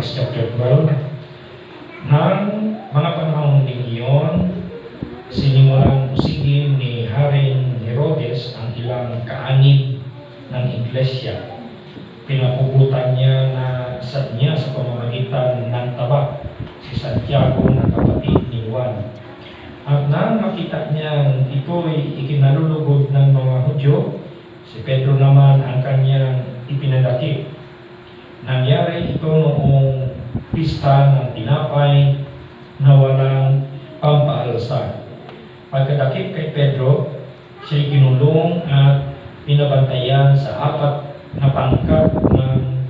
Acts chapter 12. Nang mga panahon din iyon, sinimulang usigin ni Haring Herodes ang ilang kaanib ng iglesia. Pinapugutan niya sa pamamagitan ng taba si Santiago na kapatid ni Juan. At nang makita niya ito'y ikinalulugod ng mga Hudyo, si Pedro naman ang kanyang ipinadakip. Nangyari ito noong pista ng tinapay na walang pampaalsa. Pagkadakip kay Pedro, siya'y kinulong at pinabantayan sa 4 na pangkat ng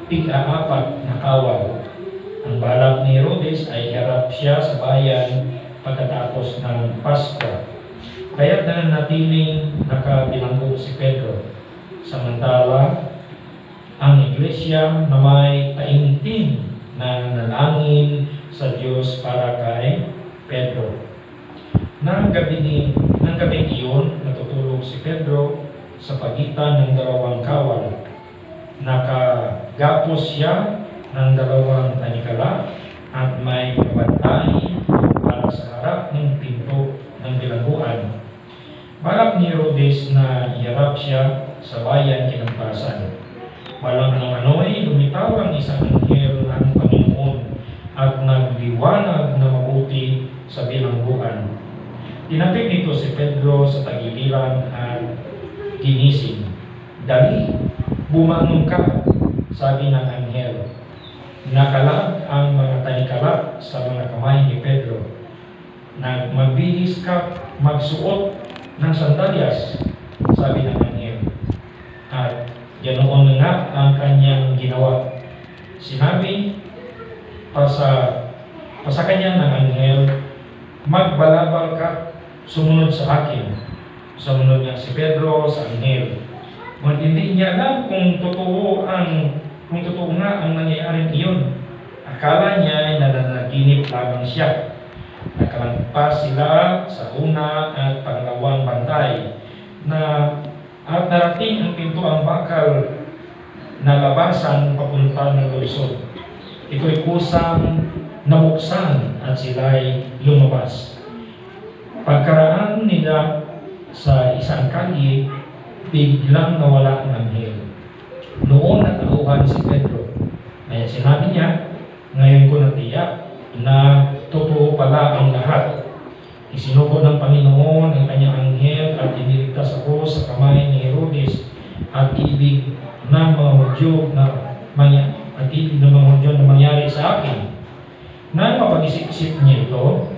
tig-4 na kawal. Ang balak ni Herodes ay harap siya sa bayan pagkatapos ng Pasko. Kaya't nanatiling nakabilanggo si Pedro. Samantala, ang iglesia na may taimtim na nalangin sa Diyos para kay Pedro. Nang gabing iyon, natutulog si Pedro sa pagitan ng 2 kawal. Nakagapos siya ng 2 tanikala at may pabantay para sa harap ng pinto ng bilangguan. Balak ni Herodes na iharap siya sa bayan kinabukasan. Walang ano'y lumitaw ang isang anghel ng Panginoon at nagliwanag na mabuti sa bilangguan. Tinapik nito si Pedro sa tagiliran at ginising. "Dali, bumangon ka," sabi ng anghel. Nakalag ang mga tanikala sa mga kamay ni Pedro. "Magbihis ka magsuot ng sandalyas," sabi ng anghel. At ganoon nga ang kanyang ginawa. Sinabi pa sa kanya ng anghel, "Magbalabal ka, sumunod sa akin." Sumunod niya si Pedro sa anghel. Ngunit hindi niya alam kung totoo nga ang nangyayaring iyon. Akala niya ay nananaginip lamang siya. Nakalampas sila sa una at pangalawang bantay at narating ang pinto ang bakal na labasan papunta ng lulusod. Ito'y kusang nabuksan at sila'y lumabas. Pagkaraan nila sa isang kalye, biglang nawala ang anghel. Noon natauhan si Pedro. Kaya sinabi niya, "Ngayon ko natiyak na totoo pala ang lahat. Isinugo ng Panginoon ang kanyang anghel at iniligtas ako sa kamay ni Herodes at ibig ng mga Hudyo na mangyari sa akin." Nang mapag-isip-isip niya ito,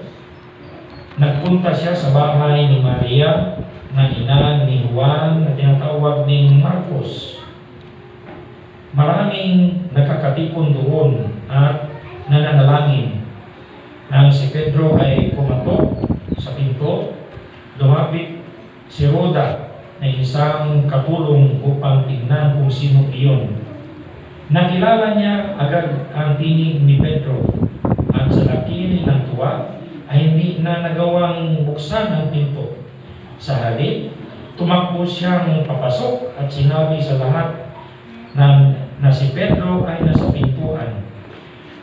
nagpunta siya sa bahay ni Maria na ina ni Juan na tinatawag ding Marcos. Maraming nakakatipon doon at nananalangin. Nang si Pedro ay pumatok sa pinto, lumapit si Roda na isang katulong upang tignan kung sino iyon. Nakilala niya agad ang tinig ni Pedro at sa laki ng tuwa ay hindi na nagawang buksan ang pinto. Sa halip, tumakbo siyang papasok at sinabi sa lahat na si Pedro ay nasa pintuan.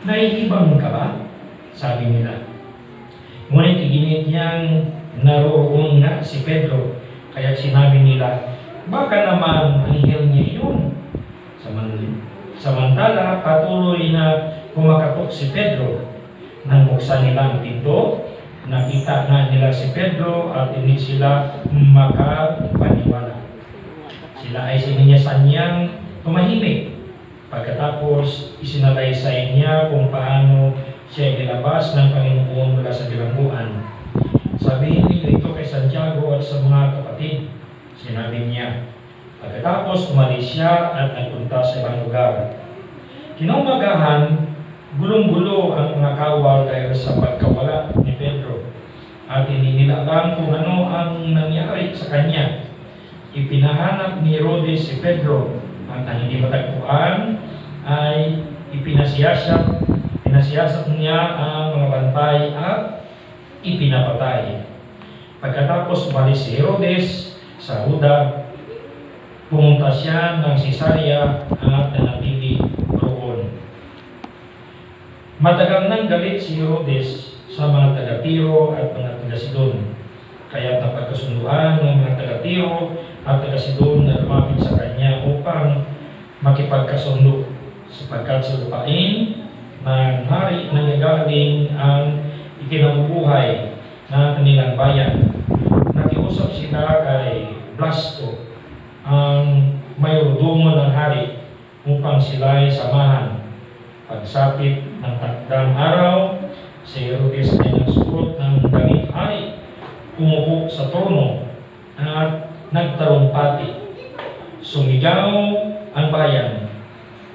"Naiibang ka ba?" sabi nila. Ngunit iginit niyang naroon nga si Pedro, kaya sinabi nila, "Baka naman anghel niya iyon." Samantala, patuloy na kumakatok si Pedro. Nang buksan nila ang pinto, nakita na nila si Pedro at hindi sila makapaniwala. Sila ay sininyasan niyang tumahimik. Pagkatapos, isinalaysay niya kung paano siya ilabas ng Panginoon mula sa bilangguan. "Sabihin niyo ito kay Santiago at sa mga kapatid," sinabi niya. Pagkatapos, umalis siya at nagpunta sa ibang lugar. Kinaumagahan, gulong-gulo ang mga kawal dahil sa pagkawala ni Pedro at hindi nila alam kung ano ang nangyari sa kanya. Ipinahanap ni Herodes si Pedro at ang hindi matagpuan ay ipinasiyasat niya ang mga bantay at ipinapatay. Pagkatapos umalis si Herodes sa Huda, pumunta siya ng Cesarea at nanatili roon. galit si Herodes sa mga taga-Tiro at mga taga-Sidon. Kaya napagkasunduan ng mga taga-Tiro at taga-Sidon na lumapit sa kanya upang makipagkasundo, sapagkat sa lupain ng hari nangyagaling ang ikinabubuhay ng kanilang bayan. Nakiusap sila kay Blasto, ang mayordomo ng hari, upang sila'y samahan. Pagsapit ng takdang araw, si Herodes ay nagsuot ng damit hari, umupo sa trono at nagtarumpati. Sumigaw ang bayan,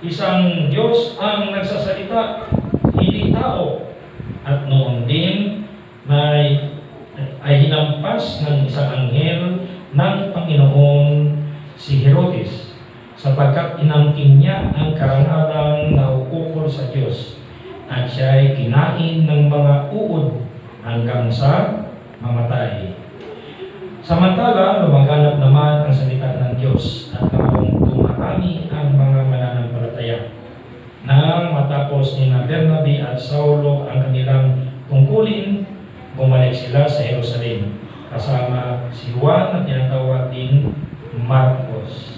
"Isang Diyos ang nagsasalita, hindi tao." At noon din ay hinampas ng isang anghel ng Panginoon si Herodes, sapagkat inangkin niya ang karangalang naukukol sa Diyos, at siya ay kinain ng mga uod hanggang sa mamatay. Samantala, lumaganap naman ang salita ng Diyos at lalong dumarami ang mga mananampalataya. Nang matapos ni Bernabe at Saulo ang kanilang tungkulin, bumalik sila sa Jerusalem kasama si Juan na tinatawag din Marcos.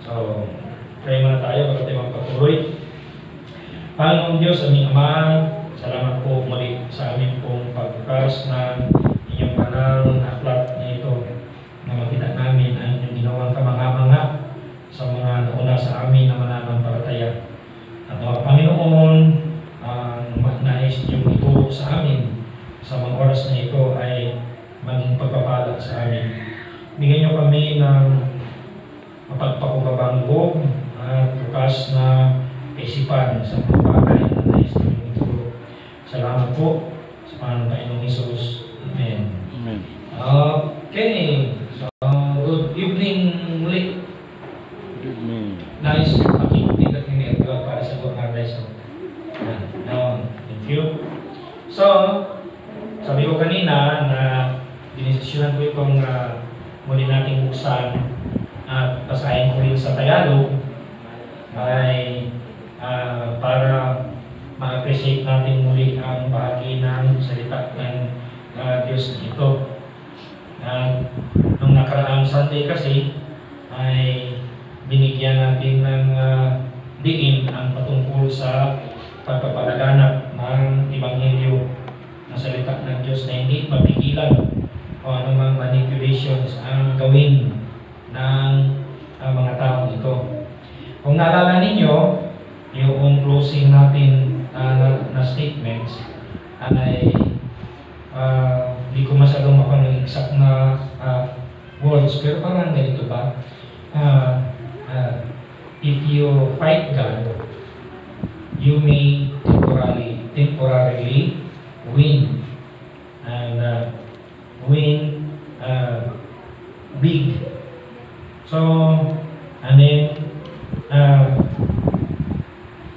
So, pray muna tayo bago tayo magpatuloy. Panginoong Diyos, aming Ama, salamat po muli sa aming pong pagbukas ng inyong banal na aklat na ito, na makita namin ang inyong ginawang kamanga-manga sa mga nauna sa amin na mananampalataya. At mga Panginoon, ang nais niyong ituro sa amin sa mga oras na ito ay maging pagpapala sa amin. Bigyan niyo kami ng mapagpakubabang loob at bukas na kaisipan sa mga bagay na nais niyong ituro. Salamat po sa Panginoong Hesus. Amen. Amen. Okay. So, good evening muli. Good evening. Nice makikinig at ninegyo para sa mga guys. Thank you. So, sabi ko kanina na dinesisyonan ko itong muli nating buksan at basahin ko rin sa Tagalog ay para ma-appreciate natin muli ang bahagi ng salita ng Diyos na ito. Nung nakaraang Sunday kasi ay binigyan natin ng diin ang patungkol sa pagpapalaganap ng Ebanghelyo na salita ng Diyos na hindi mapigilan o anumang manipulations ang gawin ng mga taong ito. Kung naalala ninyo, yung closing natin na statements ay di ko masyadong mapano ng exact na words, pero parang ganito ba? If you fight God, you may temporarily win, and win big. So, and then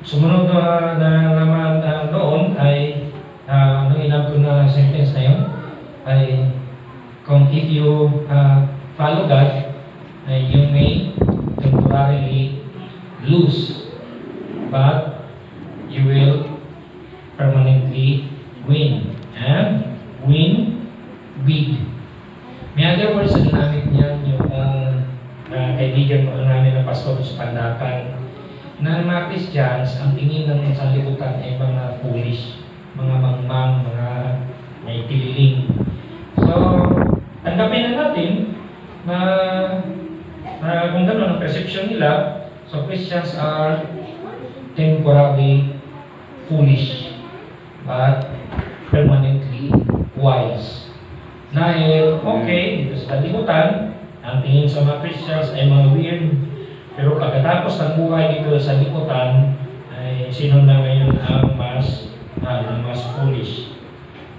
sumunod na naman doon ay ang inab ko na sentence na yun ay kung if you follow God, you may temporarily lose, but you will permanently win, and win big. May other words na ginamit niya yung kaibigan ko namin na pastor sa Pandakan, na mga Christians, ang tingin ng sanlibutan ay mga foolish, mga mangmang, mga may pililing. So, tanggapin na natin na kung gano'n ang perception nila, so Christians are temporarily foolish, but permanently wise. Dahil, okay, dito sa sanlibutan, ang tingin sa mga Christians ay mga weird, pero pagkatapos ng buhay dito sa liputan, ay sino na ngayon ang mas foolish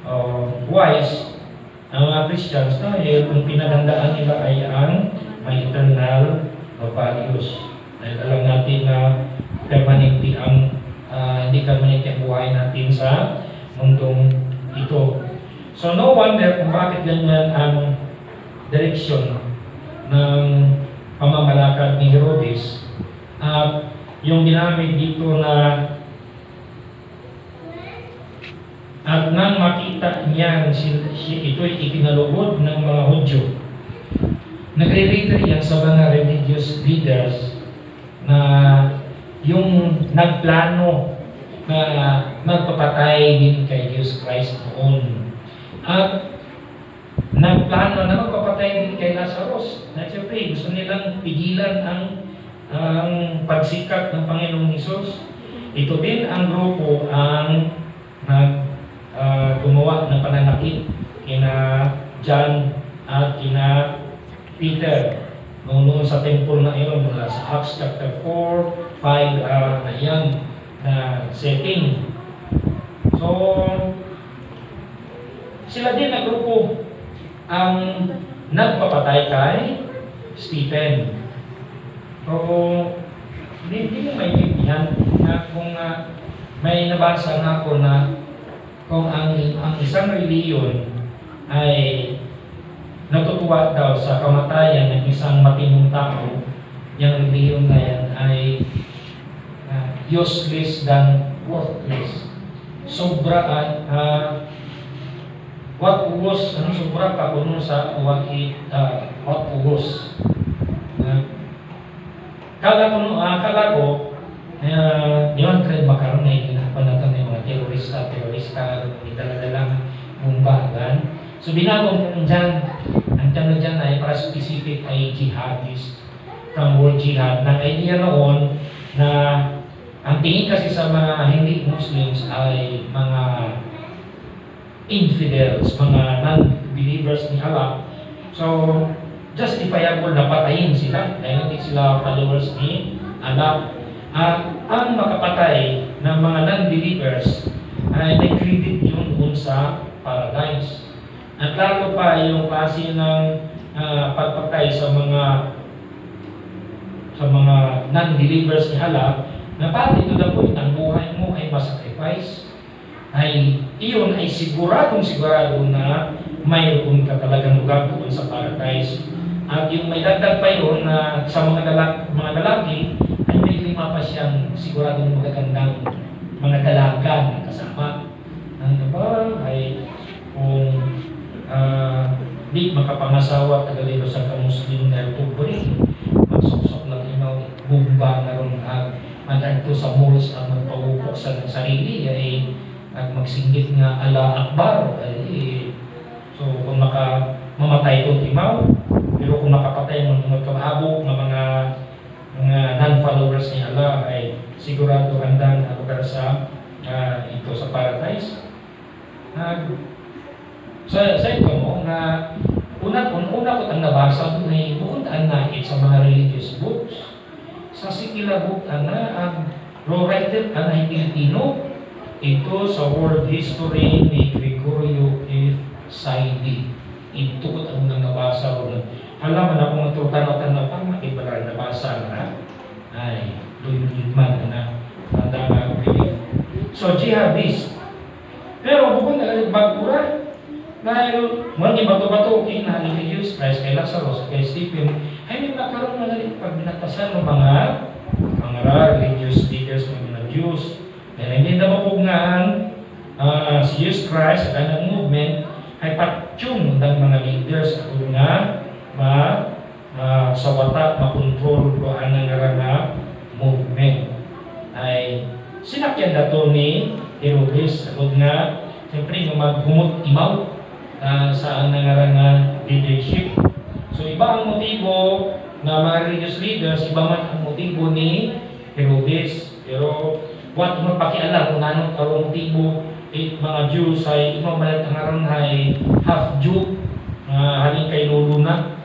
o wise? Ang mga Christians, dahil kung pinaghandaan nila ay ang may eternal values. Dahil alam natin na permanently hindi permanently ang buhay natin sa mundong ito. So no wonder kung bakit ganyan ang direksyon ng pamamalakad ni Herodes. Yung ginamit dito na At nang makita niya ito'y ikinalugod ng mga Hudyo, nagre-refer yan sa mga religious leaders na yung nagplano na magpapatay din kay Jesus Christ noon. At nagplano na magpapatay din kay Lazarus. Na siyempre, gusto nilang pigilan ang pagsikat ng Panginoong Hesus. Ito din ang grupo ang gumawa ng pananakit kina John at kina Peter noon sa temple na iyon mula sa Acts chapter 4, 5 na yan na setting. So, sila din na grupo ang nagpapatay kay Stephen. So, hindi mo maintindihan na kung may nabasa na ako na kung ang isang reliyon ay natutuwa daw sa kamatayan ng isang matinong tao, yung reliyon na yan ay useless than worthless. Sobra at what was, sobra ka kuno sa what was. Kala ko, di man kayo makaroon na hinapan natin ng mga terorista, idala-dalang bumbagan. So binagong ko dyan, ang tanong dyan ay para specific ay jihadist, from word jihad. Ang idea noon na ang tingin kasi sa mga hindi Muslims ay mga infidels, mga non-believers ni Allah. So, justifiable na patayin sila dahil hindi sila followers ni Allah. Ang makapatay ng mga non-believers ay may credit yun dun sa paradise. At lalo pa yung klase ng pagpatay sa mga non-believers ni Allah, na pati to the point ang buhay mo ay masacrifice, ay iyon ay sigurado na mayroon ka talagang lugar doon sa paradise. At yung may dagdag pa yun na sa mga lalaki ay may 5 pa siyang siguradong magagandang mga dalaga na kasama. Ang iba ay kung di makapangasawa tagalilo sa kamuslim na tuburin, magsusok lang inaw, bumba na ron magagto sa malls ang magpawupok sa sarili ay at magsinggit nga ala akbar ay so kung mamatay ito timaw, pero kung makapatay mo ng kabahabo ng mga non-followers ni Allah ay sigurado handang lugar sa ito sa paradise. Sa ito mo na una ko ang nabasa doon ay bukod ang nait sa mga religious books. Sa sikila book ang writer ang ay Pilipino. Ito sa world history ni Gregorio F. Saidi. Ito ko ang nabasa ko. Halaman akong tanaw-tanaw pang makibalar nabasa na ay doon man na handa nga belief. So jihadist. Pero bukod na bagura dahil mga bato-bato kinahaling kay Jesus Christ, kay Lazarus, kay Stephen, ay may makaroon na pag binatasan ng mga religious leaders, mga Jews. Dahil hindi na mapugnahan si Jesus Christ sa kanyang movement, ay patsyong ng mga leaders ako nga sa wata, makontrol ko ang nga movement. Ay sinakyan na to ni Herodes ako nga, siyempre maghumot imaw sa ang nangarang leadership. So iba ang motibo na mga religious leaders, iba man ang motibo ni Herodes. Pero what magpakialam kung anong karong motibo mga Jews ay imabalat ang aron ay half Jew halin kay lulo na.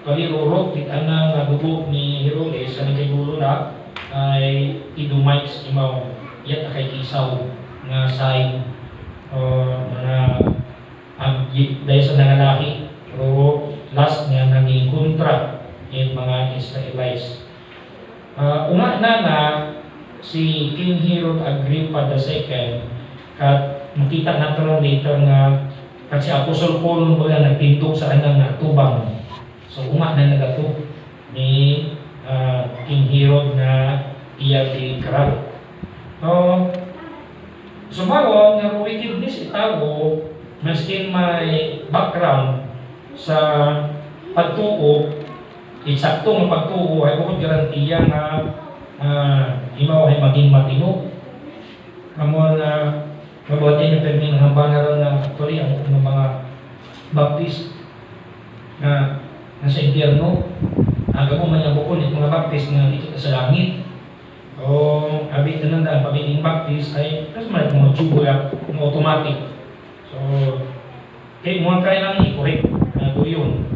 Kali rurok kita nga dugo ni Herodes halin kay lulo na ay Edomites imaw yat kay isaw nga sign dahil sa nangalaki, pero last niya naging kontra yung mga Israelites. Una na si King Herod Agrippa II kat makita natin later nga kasi Apostol Paul mo nga nagpinto sa kanyang natubang. So una na nagato ni King Herod na iya di karal. Sumawon nga wickedness itago maskin may background sa pagtuo, eksakto nga pagtuo ay bukod garantiya nga imaw ay maging matino. Amo na mabuhatin yung pwedeng hambangaran na actually ang mga baptist na nasa impyerno. Ang mo man yung bukod mga baptist na dito sa langit. O abit na lang dahil pagiging baptist ay mas mga tubo ya, mga automatic. So, kaya mga kaya lang i-correct do yun.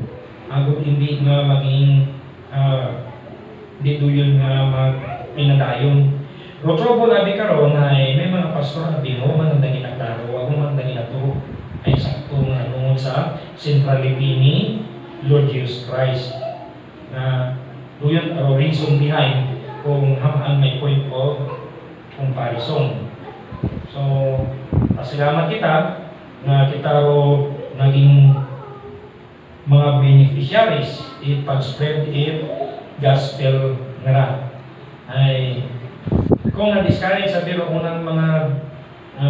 Agod hindi nga maging di do yun nga pinadayon. Rotrobo labi karon ay may mga pastor na man ang ginagdaro, wag man ang ginaturo ay sakto nga tungod sa centrality ni Lord Jesus Christ. Na do yun reason behind kung hamaan may point of comparison. So, pasalamat kita na kita ro naging mga beneficiaries in pag-spread in gospel nga ay kung na-discourage sa biro unang mga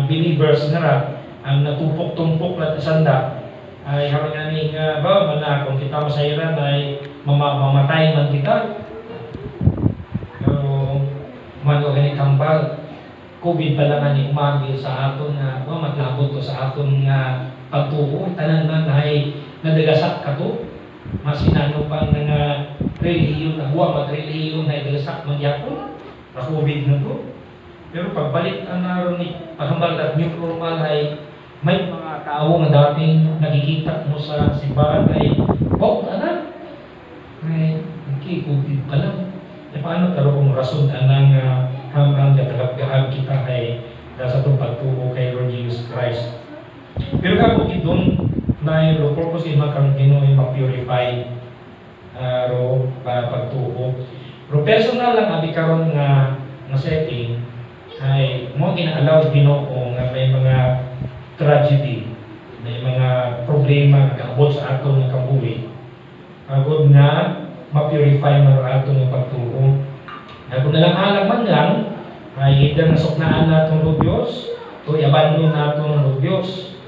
believers nga ang natupok-tumpok na sanda ay harang nga nga ba man kung kita masayran ay mamamatay man kita. Mano gani kambal COVID pa lang ni umagi sa aton nga maglabot to sa aton nga pagtuo tanan man ay nadagasak kato masinano pa nga relihiyon na huwa magrelihiyon na idagasak man yapon sa COVID na to. Pero pagbalik naron ni pahambal at new normal ay may mga tao nga dating nakikita mo sa simbahan ay na ay COVID pa lang. E paano taro kung rason anang hamang natalaggaan kita ay nasa itong pagtuo kay Lord Jesus Christ. Pero kapag doon na yung purpose yung kang Pinoy ma-purify ro pagtuo. Pero personal lang abi karon nga setting ay mo gina-allow Ginoo nga may mga tragedy, may mga problema nga abot sa aton nga kabuhi. Agod nga ma-purify man ang atong pagtuo. Kung nalang-alang man lang, ay either nasuknaan natin ng Diyos, o i-abandon natin ng Diyos.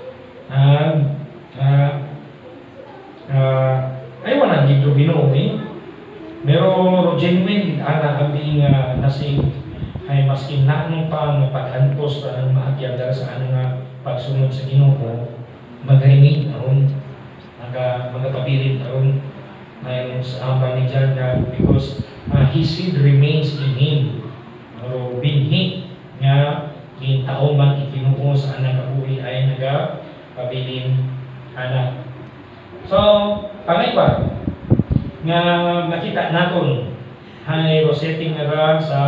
Ay wala dito Ginoo eh. Pero genuine, abing nasing ay maskin na anong pang paghantos pa ng maakyag dahil sa anong pagsunod sa Ginoo, magrimid aron, magkapabilid aron ngayon sa ambang ni John because his seed remains in him. O binhi nga gintaon man ikinuo sa anak kabuhi ay nagapabilin anak. So, pangaypa nga nakita naton hay rosetting nga sa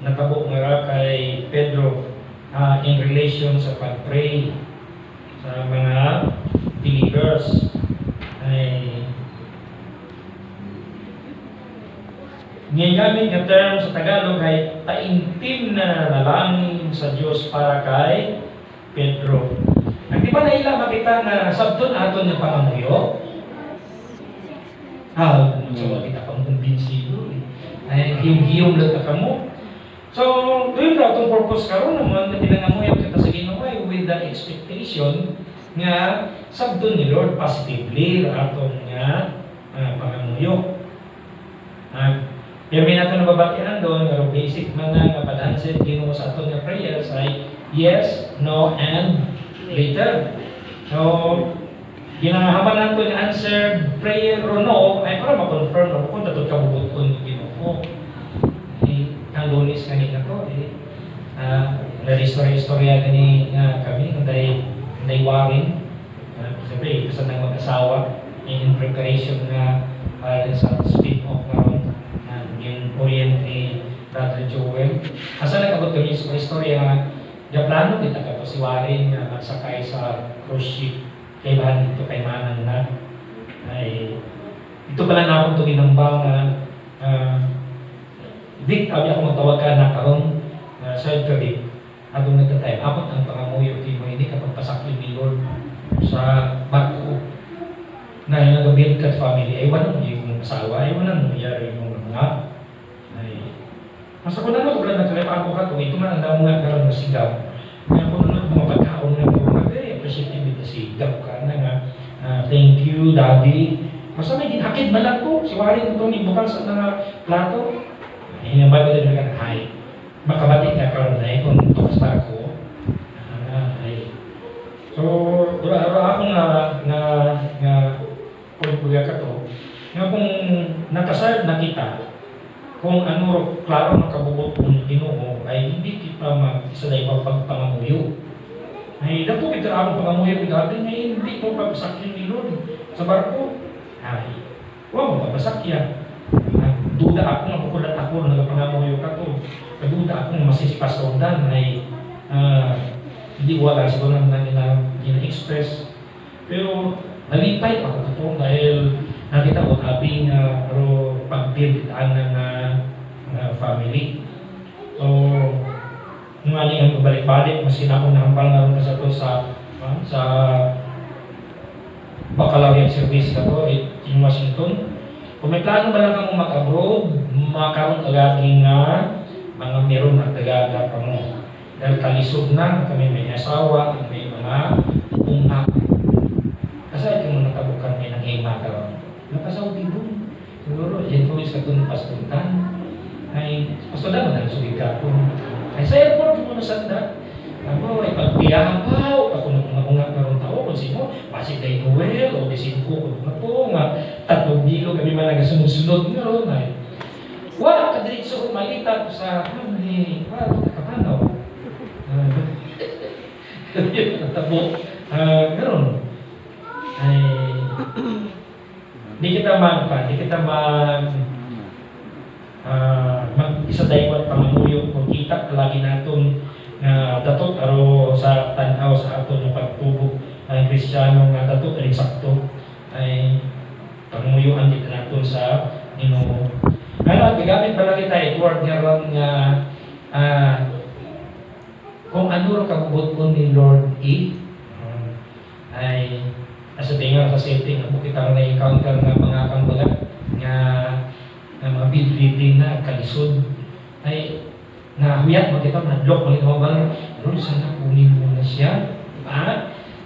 natabo nga kay Pedro in relation sa pag-pray sa mga believers ay gamit nga term sa Tagalog ay taimtim na nalangin sa Diyos para kay Pedro. Di ba naila makita na sabton aton ng pangamuyo? So kita pang kumbinsido ay hiyong lang ka mo. So, doon daw itong purpose karon naman na pinangamuyo kita sa Ginoo with the expectation nga sabton ni Lord positively aton nga pangamuyo. Pero may nato nababatian doon, pero basic man nga pag-answer Ginoo sa aton nga prayers ay yes, no, and later. So, ginahaman nato yung answer prayer or no, ay para ma-confirm na kung dato kabubuton ni Ginoo. Ang lunis kanina to, na-istorya gani kami, nday waring. Siyempre, kasi nang mag-asawa, in preparation nga sa speak-off nga yung Orient ni Brother Joel. Asa nagabot kami sa istorya nga plano kita ka si Warren na magsakay sa cruise ship kay bahan dito kay Manang na ay ito pala na akong tuginambang Vic, abi ako magtawag ka na karon surgery atong nagtatime abot ang pangamuyo kay mo hindi kapag pasakli ni Lord sa barko na yung nagabit ka family ay walang yung asawa ay walang nangyari yung mga ay masa ko na magulad na kalip ako ka ito man ang damo nga karon masigaw Nga kung ano, mga pagkaon nga po, very appreciative dito si Gab ka na nga, thank you, Daddy. Basta may ginhakid man ko, si Waring ito ni bukal sa mga plato. Hinabay ko din nga, hi. Makabati ka karon na kung tukas pa ako. Ay. So, dura ako nga pagbuya ka to, nga kung nakasal na kita, kung ano, klaro nakabubot kung Ginoo, ay hindi kita mag-isalay pagpangamuyo. Ay, dato kita ako pangamuyo dati, ngay hindi mo pagpasakyan ni Lord sa barko. Ay, huwag mo pagpasakyan. Duda ako nga bukulat ako na nagapangamuyo ka to. Kaduda ako nga masisipas sa undan ay hindi wala siguro na nila gina-express. Pero nalipay ako ito dahil nakita ko happy nga pero pag-build ng family. So, nga ang balik-balik, mas sinakong nahambal nga rin sa ito sa baccalaureate service na ito in Washington. Kung may plano ba lang kang mag-abroad, makaroon agad nga mga meron at tagaga ka mo. Dahil kalisod na, kami may asawa, may mga unga. Kasi ito mo natabukan may nang-ima ka ron. Nakasaudi doon. Siguro, influence ka doon pastuntan. Ay, pastuntan mo na sugig ka po. Ay, sa airport, mo nasanda. Ako, ay pagbiyahan pa, ako nag-unga ka ron tao, kung sino, Pasig Day Noel, o Desin ko, kung na po nga, 3 bilo kami man nagasunod-sunod nga ron ay. Wala ka diretso malita ko sa nakapanaw. Tabo. Ganon. Ay, di kita isa daywat pangamuyo kung kita lagi naton nga datot aro sa tanaw sa aton ng pagtubog ang Kristiyano nga datot rin sakto ay pangmuyuan dito naton sa Ginoo. Ano at gagamit pala kita word nga ron nga kung ano ro kabubuton ni Lord ay asa tinga sa setting ako kita na encounter nga mga kambaga nga mga bid-reading na kalisod ay nahuyat makita nadlok makita ba Lord sana kunin mo na siya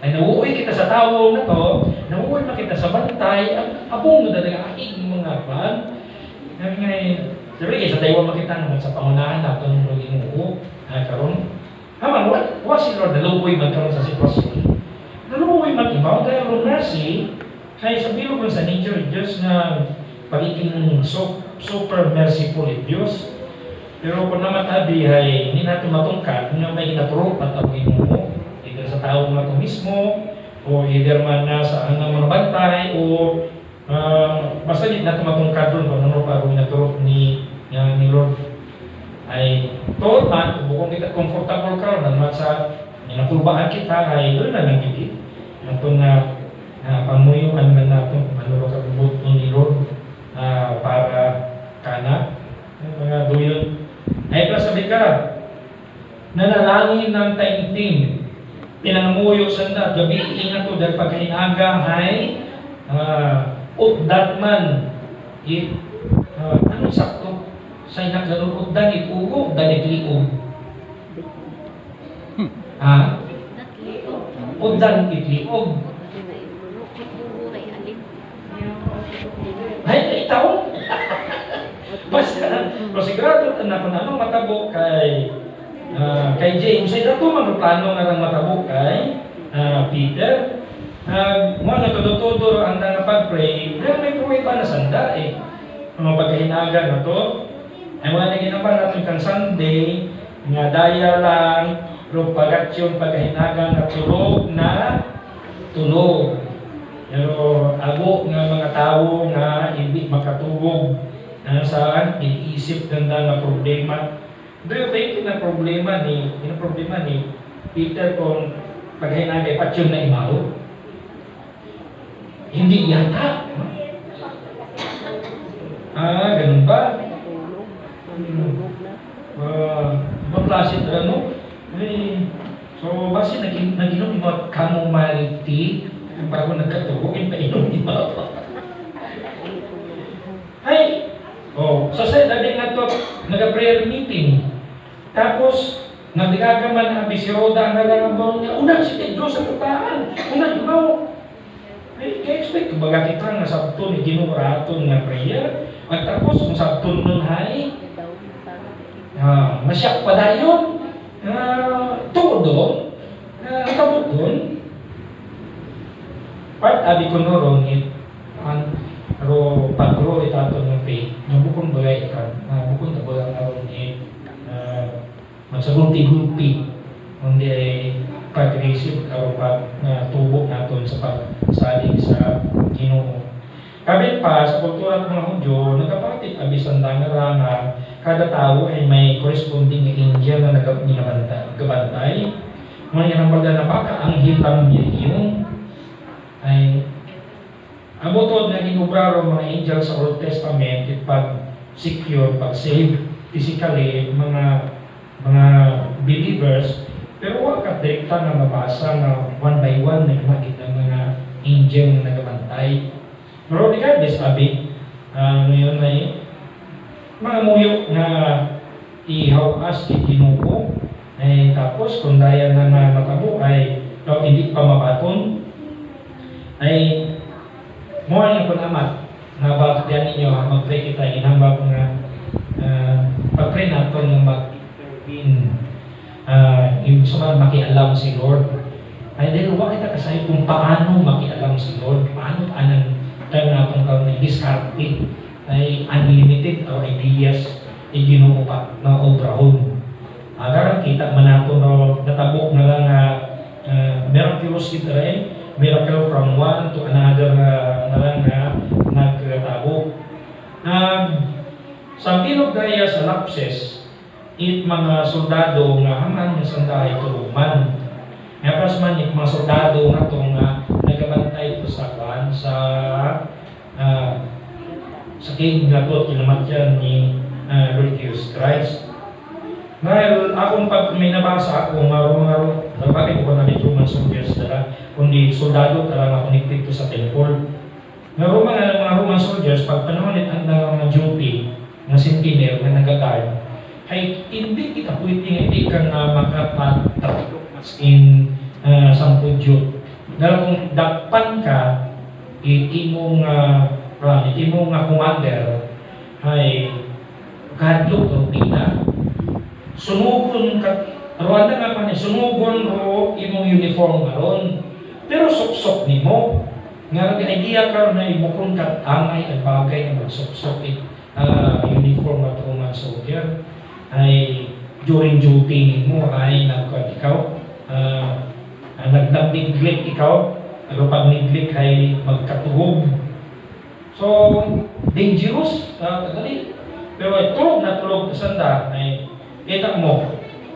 ay nauuwi kita sa tawong na to nauuwi makita sa bantay abong na dalaga mga pan ngay sabi sa tayo makita naman sa pangunahan nato ng Ginoo karon haman wa si Lord naluoy magkaroon sa sitwasyon naluoy mag-ibaw dahil Lord mercy kaya sa bilog sa nature Diyos na pagiging super merciful Diyos. Pero kung naman tabi ay hindi natin matungkat, hindi naman may ginaturo at ang Ginoo, either sa tao na ito mismo, o either man na sa mga bantay, o basta hindi natin matungkat doon kung ano pa rin ginaturo ni Lord. Ay, toon man, kung kita comfortable ka, naman sa nakulbaan kita, ay doon na lang gilid. Ito na pamuyuan man natin, kung ano ka bubot ni Lord, para kana, mga duyon. Ay sabi ka, nanalangin ng taimtim, pinangamuyo sanda, gabi ingat ko dahil pagkainaga ay uddat man. Ano sakto? Sa inaglalong uddan itugo, uddan itliog. Uddan itliog. Ay, itaw? Basta, prosigurado na kung anong matabo kay James, ay dato magplano nga ng matabo kay Peter. Mo natutudo ang pag-pray, dahil may pruwi pa na sanda mga pagkahinaga na to. Ay mga naginawa natin kang Sunday, nga daya lang, propagatsyon pagkahinaga na tulog. Pero abo nga mga tao nga hindi makatubog saan iniisip ganda nga problema. Do you think na problema ni Peter kung paghinagay patsyon na imaw? Hindi yata. Ganun ba? Maplasit ano? So, basi naginom yung mga chamomile tea bago nagkatugugin pa inom iba. Ay! So sa dating nga to, nag-prayer meeting. Tapos, Nagdigagaman ang bisiroda na lang ang niya. Una si Pedro sa tutaan. Una yumaw. Ay, expect kumbaga kita nga sabton ni ginuraton nga prayer. At tapos kung sabton nun hay, masyak pa dayon. Tuod doon. Ang kabot doon. Part abi ko noron pero pagro itaton ng faith. Nabukong bagay ikan. Bukong tabalang aron magsagulti-gulti kundi ay pag-receive o pag-tubo natin sa pagsalig sa Ginoo. Kabit pa, sa kultura ng mga Hudyo, nagkapatid abis ang nga kada tao ay may corresponding angel na nagabantay. Mga yanambaga na baka ang hitang niya yun ay abotod na ginubraro mga angel sa Old Testament pag-secure, pag-save physically mga believers, pero wala direkta na mabasa na one by one na makita ng mga angel na nagabantay. Pero regardless, abi, ngayon ay mga muyok na ihawas, itinuko, ay tapos kung daya na matabo ay hindi pa mabaton, ay muha niya kung amat na bakit yan ninyo mag-pray kita, inambag nga pag-pray natin ng yung sumang makialam si Lord. Ay dahil huwag kita kasayo kung paano makialam si Lord, paano anang tayo na itong karoon na diskarte ay unlimited or ideas Ginoo pa na obrahon. Agarang kita man nato na natabok na lang miraculous kita rin, miracle from one to another na lang nagtabok. Sa bilog daya sa lapses, it mga soldado nga haman nga sandahay tuluman. Ngapas man it mga soldado nga itong nagabantay ito sa kwan sa king nga ito kinamatyan ni Lord Jesus Christ. Dahil akong pag may nabasa ako, marong bakit ko na dito mga soldiers dala, kundi soldado talaga connected to sa temple. Mga Roman soldiers, pag panahon ang mga duty, ng sentinel na nag-guard, ay hindi kita pwede hindi ka na makapatapilok maskin sampudyo. Dahil kung dakpan ka, itimong commander ay kadlok o pina. Sunugon ka, Rwanda nga pa sunugon ro imong uniform maron. Pero sok-sok ni mo. Nga idea ka na imukon ka angay at bagay na magsuksok uniform at mga soldier ay during duty mo ay ikaw nagneglect ikaw pero pag neglect ay magkatuhog, so dangerous dali. Pero tulog sanda ay kita mo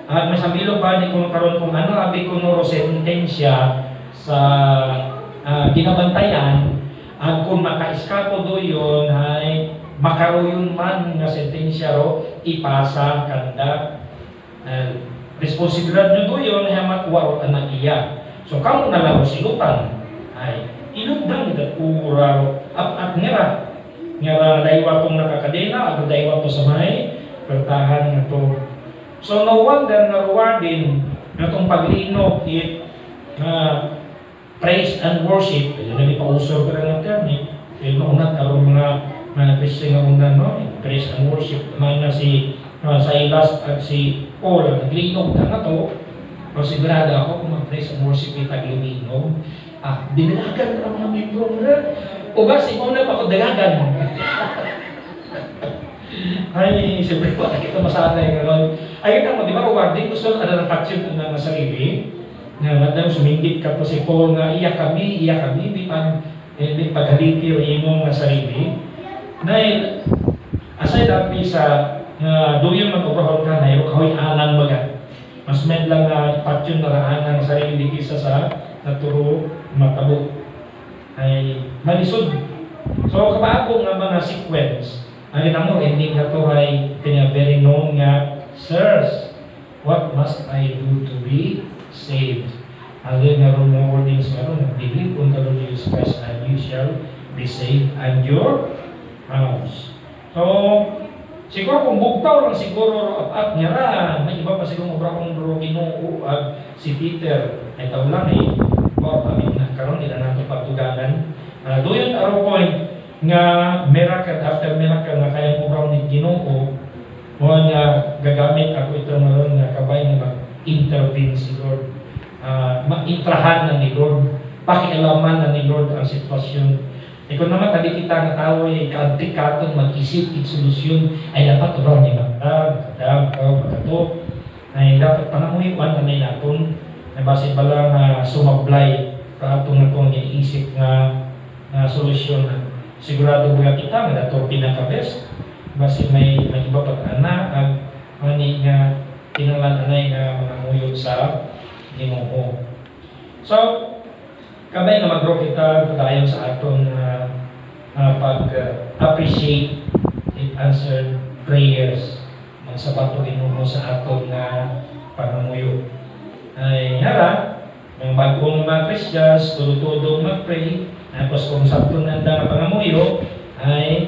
at masamilo pa ni kung karon kung ano abi ko no sentensya sa ginabantayan at kung maka-eskapo do yun ay makaroon man nga sentensya ro ipasa kanda responsibilidad nyo do yun ay makuwaro anak iya. So kamo na lang silutan ay ilugdan ito uraro at nga daywa kong nakakadena at daywa to sa may pertahan nga to. So no wonder na rewardin na itong paglino it praise and worship. Yun na ipausor ka lang natin eh maunat karong mga Christian nga undan no? Praise and worship man na si Silas at si Paul naglinog na to. Pero sigurado ako kung mag-praise and worship yung taglinog dinalagan na mga membro na o ba si Paul na pakadalagan ay siyempre po nakita masanay ngayon ay kita mo di ba rewarding gusto na ng paksyon na sarili na madam sumingit ka po si Paul nga iya kami di paghaliti o imong sarili na aside api sa doon man obrahon ka na yung kahoy anang baga mas med lang paksyon na raan ng sarili kisa sa naturo matabo ay malisod. So kabago nga mga sequence ang mo ending na to ay kanya very known nga sirs, what must I do to be saved? Again, meron mga wordings meron, believe on the Lord Jesus Christ and you shall be saved and your house. So, Siguro kung bugtaw lang siguro at niya ra, may iba pa siguro obra kong bro Ginoo si Peter ay tawlan eh. Wow, kami na karon nila nato pagtuganan. Doon araw point nga miracle after miracle nga kayang obra ni Ginoo mo nga gagamit ako ito ngayon nga kabay nga mag-intervene si Lord. Maintrahan na ni Lord, pakialaman na ni Lord ang sitwasyon. Kung naman tadi kita nga tao ay kaantik-katon mag-isip ng solusyon ay dapat obraw ni magdam, magkato ay dapat panamuhiwan na may naton na base bala nga sumablay kaatong natong iniisip nga solusyon na sigurado ba kita nga dato pinaka-best base may iba pag ang mani nga tinalan-anay nga mga muyod sa Ginoo. So, kabay nga mag-grow kita padayon sa aton pag-appreciate and answered prayers magsabato Ginoo sa aton pangamuyo. Ay hara, ng bagong mga Christians, tulo-tulo mag-pray, tapos kung sabto na ang pangamuyo, ay